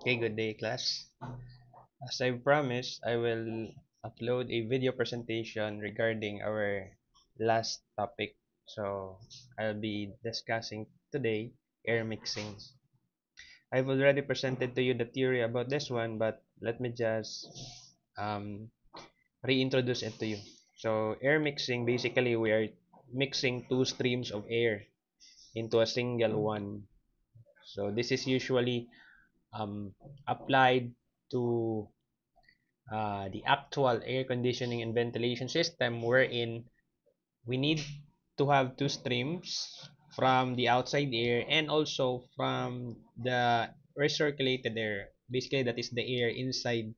Okay, good day, class. As I promised, I will upload a video presentation regarding our last topic. So, I'll be discussing today air mixing. I've already presented to you the theory about this one, but let me just um, reintroduce it to you. So, air mixing, basically, we are mixing two streams of air into a single one. So, this is usually applied to the actual air conditioning and ventilation system, wherein we need to have two streams from the outside air and also from the recirculated air. Basically, that is the air inside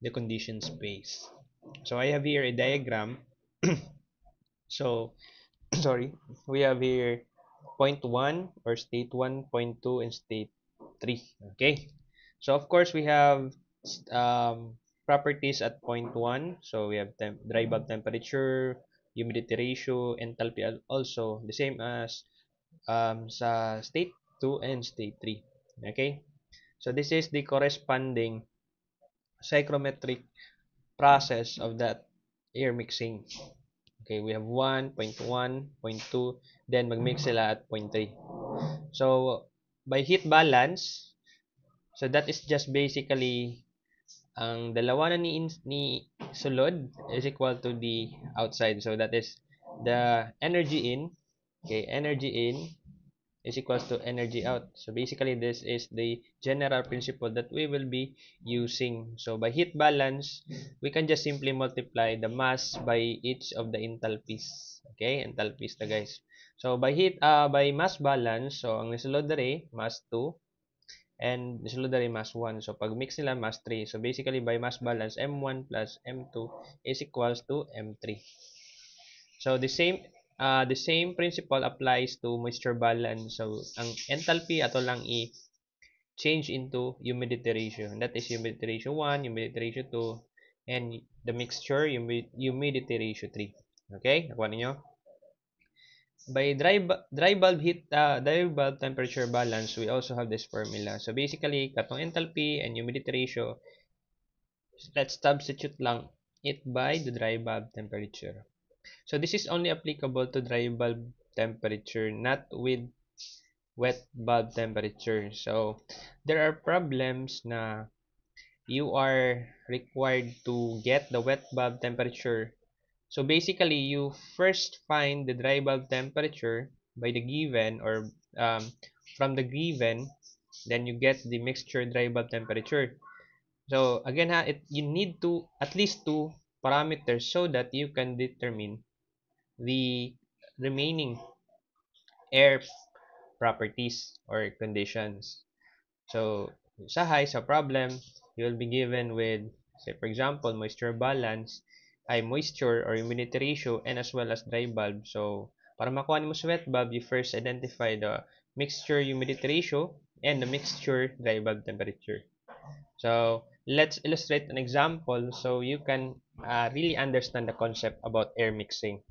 the conditioned space. So I have here a diagram. So sorry, we have here point 1 or state 1, point 2, and state 3. Okay. So of course we have properties at point 1. So we have dry bulb temperature, humidity ratio, enthalpy also the same as sa state 2 and state 3. Okay. So this is the corresponding psychrometric process of that air mixing. Okay, we have 1.1, point 2, then mag-mix sila at point 3. So, by heat balance, so that is just basically ang dalawa na ni sulod is equal to the outside. So, that is the energy in, okay, energy in is equals to energy out. So, basically, this is the general principle that we will be using. So, by heat balance, we can just simply multiply the mass by each of the enthalpies. Okay, enthalpies na guys. So, by mass balance, so, ang nisulod dere, mass 2, and nisulod dere, mass 1. So, pag mix nila, mass 3. So, basically, by mass balance, M1 plus M2 is equals to M3. So the same principle applies to moisture balance. So ang enthalpy ato lang i-change into humidity ratio. That is humidity ratio 1, humidity ratio 2, and the mixture humidity ratio 3. Okay? Nakuha ninyo? By dry bulb temperature balance, we also have this formula. So basically, katong enthalpy and humidity ratio, let's substitute lang it by the dry bulb temperature. So this is only applicable to dry bulb temperature, not with wet bulb temperature. So there are problems na you are required to get the wet bulb temperature. So basically, you first find the dry bulb temperature by the given or from the given, then you get the mixture dry bulb temperature. So again, you need to at least two parameters so that you can determine the remaining air properties or conditions. So, sa problem, you will be given with, say for example, moisture balance, ay moisture or humidity ratio, and as well as dry bulb. So, para makuha mo sa wet bulb, you first identify the mixture humidity ratio and the mixture dry bulb temperature. So, let's illustrate an example so you can really understand the concept about air mixing.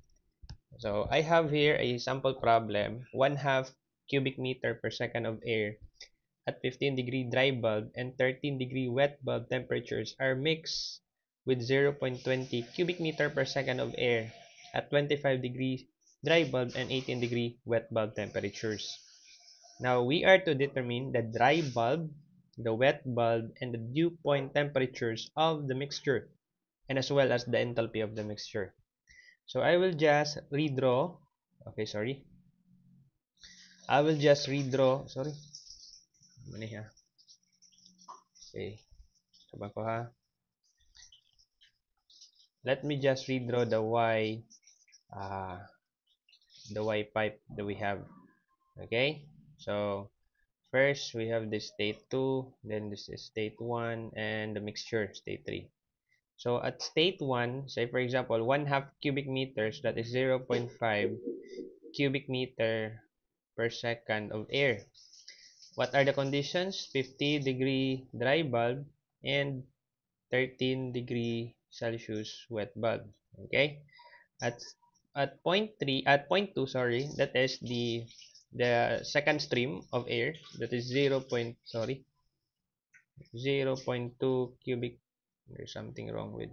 So I have here a sample problem, 1/2 cubic meter per second of air at 15-degree dry bulb and 13-degree wet bulb temperatures are mixed with 0.20 cubic meter per second of air at 25-degree dry bulb and 18-degree wet bulb temperatures. Now we are to determine the dry bulb, the wet bulb, and the dew point temperatures of the mixture, and as well as the enthalpy of the mixture. So I will just redraw. Okay, sorry. I will just redraw. Sorry. Mani ha. Okay. Saban ko ha. Let me just redraw uh, the Y pipe that we have. Okay. So first we have this state 2, then this is state 1, and the mixture state 3. So at state 1, say for example, 1/2 cubic meters, that is 0.5 cubic meter per second of air. What are the conditions? 50-degree dry bulb and 13-degree Celsius wet bulb. Okay? At point 2, sorry, that is the second stream of air, that is 0. Sorry. 0.2 cubic. There's something wrong with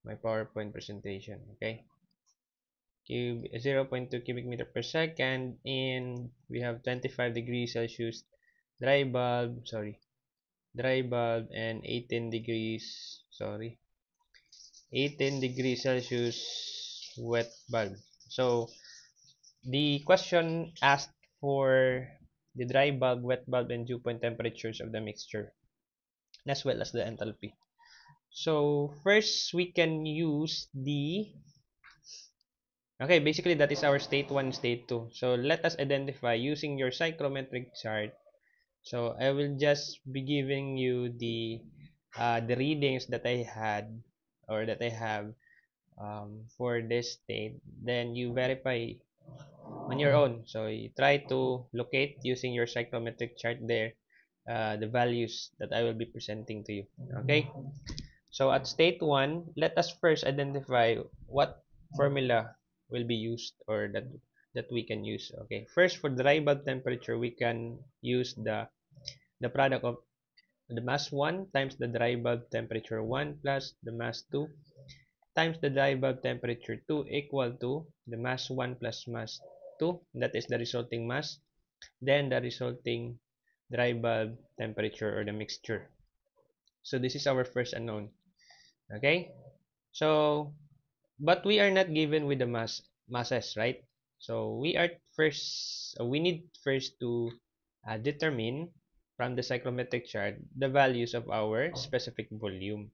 my PowerPoint presentation. Okay, 0.2 cubic meter per second, and we have 25 degrees Celsius dry bulb. Sorry, dry bulb, and 18 degrees. Sorry, 18 degrees Celsius wet bulb. So the question asked for the dry bulb, wet bulb, and dew point temperatures of the mixture, as well as the enthalpy. So first we can use the, okay, basically that is our state 1, state 2. So let us identify using your psychrometric chart. So I will just be giving you the readings that I had, or that I have, for this state. Then you verify on your own. So you try to locate using your psychrometric chart there, the values that I will be presenting to you. Okay. So at state 1, let us first identify what formula will be used, or that we can use. Okay. First, for dry bulb temperature, we can use the product of the mass 1 times the dry bulb temperature 1 plus the mass 2 times the dry bulb temperature 2 equal to the mass 1 plus mass 2, that is the resulting mass, then the resulting dry bulb temperature, or the mixture. So this is our first unknown. Okay, so but we are not given with the masses, right? So we need first to determine from the psychrometric chart the values of our specific volume.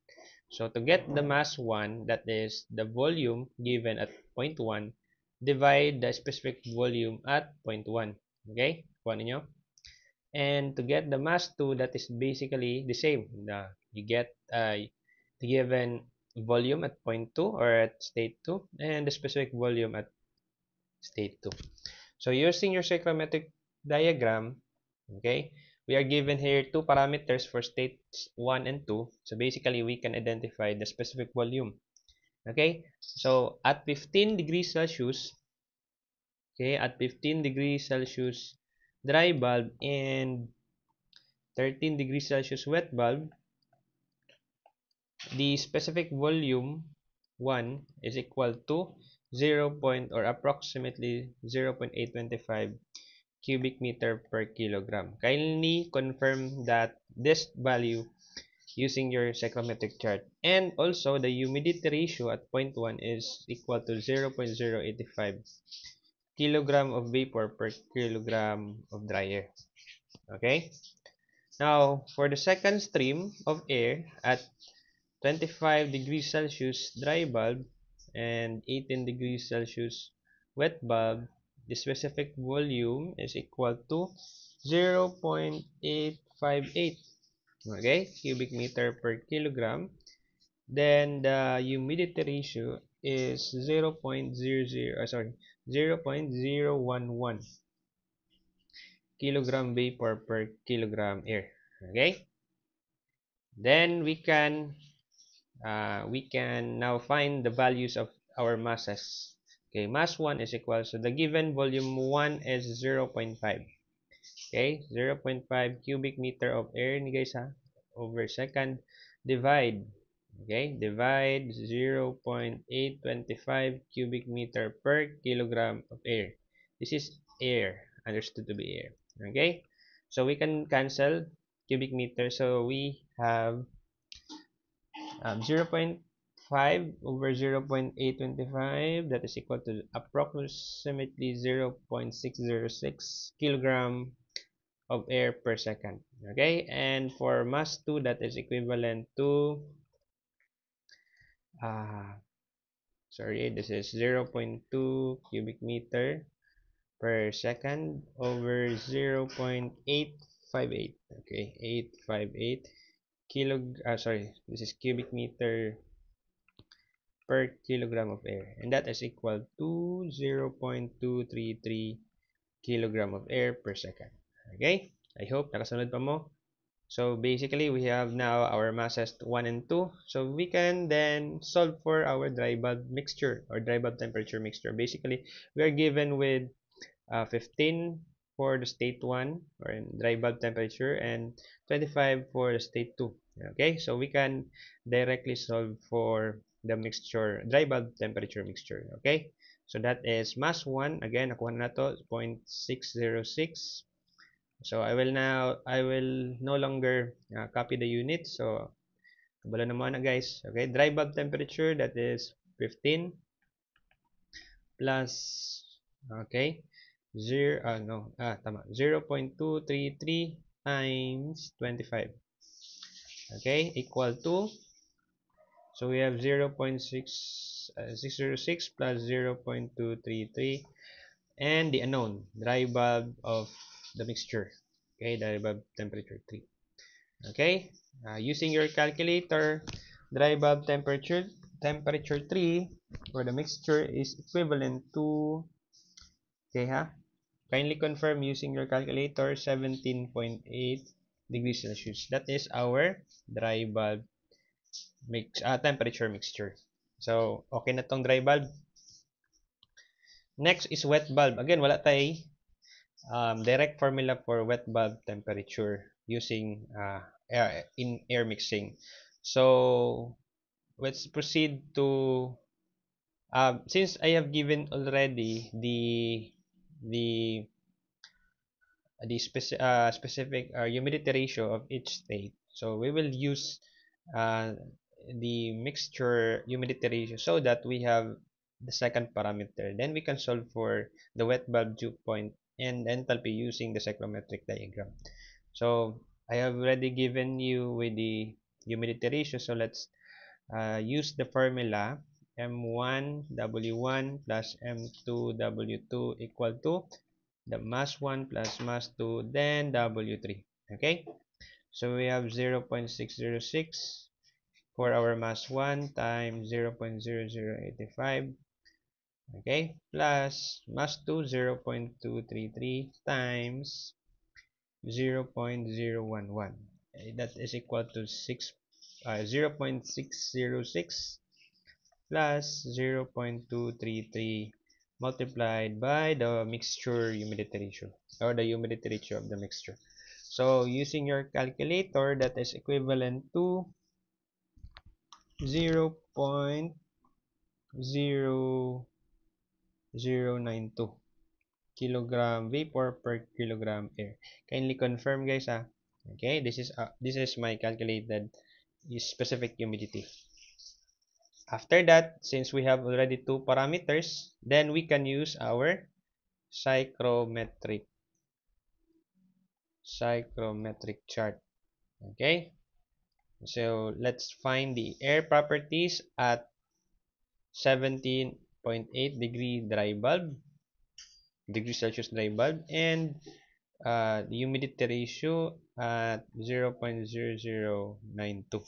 So to get the mass 1, that is the volume given at point 1, divide the specific volume at point 1. Okay? Kuha ninyo. And to get the mass 2, that is basically the same. You get the given volume at point 2, or at state 2, and the specific volume at state 2. So using your psychrometric diagram, okay, we are given here two parameters for states 1 and 2. So basically, we can identify the specific volume. Okay, so at 15 degrees Celsius, okay, at 15 degrees Celsius dry bulb and 13 degrees Celsius wet bulb, the specific volume 1 is equal to 0. Or approximately 0.825 cubic meter per kilogram. Kindly confirm that this value using your psychrometric chart. And also the humidity ratio at point 1 is equal to 0.085 kilogram of vapor per kilogram of dry air. Okay? Now, for the second stream of air at 25 degrees Celsius dry bulb and 18 degrees Celsius wet bulb, the specific volume is equal to 0.858, okay, cubic meter per kilogram. Then the humidity ratio is 0.011 kilogram vapor per kilogram air. Okay, then we can now find the values of our masses. Okay, mass 1 is equal, so the given volume 1 is 0.5. Okay, 0.5 cubic meter of air ni guys ha, over second, divide. Okay, divide 0.825 cubic meter per kilogram of air. This is air, understood to be air. Okay, so we can cancel cubic meter, so we have 0.5 over 0.825, that is equal to approximately 0.606 kilogram of air per second. Okay, and for mass 2, that is equivalent to sorry, this is 0.2 cubic meter per second over 0.858. Okay, 858 sorry, this is cubic meter per kilogram of air, and that is equal to 0.233 kilogram of air per second. Okay, I hope nakasunod pa mo. So basically, we have now our masses 1 and 2. So we can then solve for our dry bulb mixture, or dry bulb temperature mixture. Basically, we are given with 15 for the state 1 or in dry bulb temperature and 25 for the state 2. Okay, so we can directly solve for the mixture, dry bulb temperature mixture. Okay, so that is mass 1. Again, nakuha na to 0.606. So I will no longer copy the unit. So kabalo na muna guys. Okay, dry bulb temperature, that is 15 plus, okay, 0.233 times 25. Okay, equal to, so we have 0.606 plus 0.233 and the unknown, dry bulb of the mixture. Okay, dry bulb temperature 3. Okay, using your calculator, dry bulb temperature 3 for the mixture is equivalent to, okay ha, kindly confirm using your calculator, 17.8 degrees Celsius. That is our dry bulb temperature mixture. So okay na tong dry bulb. Next is wet bulb. Again, wala tayo direct formula for wet bulb temperature using air mixing. So let's proceed to, since I have given already the specific humidity ratio of each state, so we will use uh, the mixture humidity ratio so that we have the second parameter. Then we can solve for the wet bulb dew point and enthalpy using the cyclometric diagram. So I have already given you with the humidity ratio, so let's use the formula M1 W1 plus M2 W2 equal to the mass 1 plus mass 2, then W3. Okay, so we have 0.606 for our mass 1 times 0.0085, okay, plus mass 2 0.233 times 0.011. That is equal to 0.606 plus 0.233 multiplied by the mixture humidity ratio, or the humidity ratio of the mixture. So using your calculator, that is equivalent to 0.0092 kilogram vapor per kilogram air. Kindly confirm guys ha. Okay, this is my calculated specific humidity. After that, since we have already two parameters, then we can use our psychrometric chart. Okay, so let's find the air properties at 17.8 degree Celsius dry bulb, and the humidity ratio at 0.0092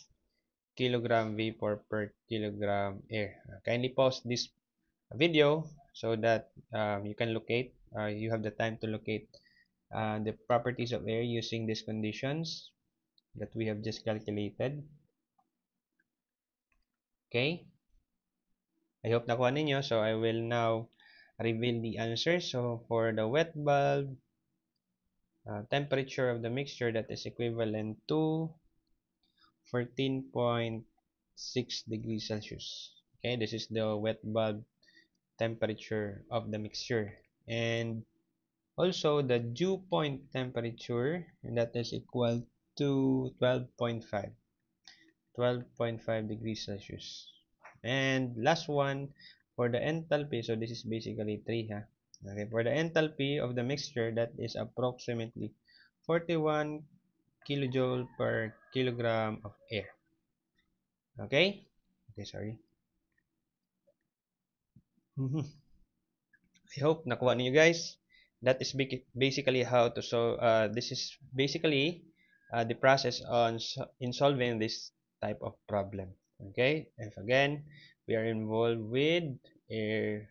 kilogram vapor per kilogram air. Kindly pause this video so that you can locate, you have the time to locate the properties of air using these conditions that we have just calculated. Okay, I hope nakuha ninyo. So I will now reveal the answer. So for the wet bulb temperature of the mixture, that is equivalent to 14.6 degrees Celsius. Okay, this is the wet bulb temperature of the mixture. And also the dew point temperature, and that is equal to 12.5 degrees Celsius. And last one for the enthalpy, so this is basically 3 ha. Okay, for the enthalpy of the mixture, that is approximately 41 kilojoule per kilogram of air. Okay, sorry. I hope nakuha niyo guys. That is basically how to solve. This is basically the process in solving this type of problem. Okay, if again we are involved with air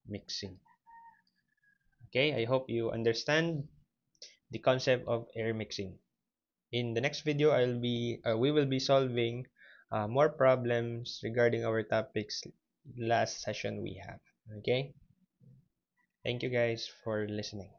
mixing. Okay, I hope you understand the concept of air mixing. In the next video, we will be solving more problems regarding our topics last session we have. Okay, thank you guys for listening.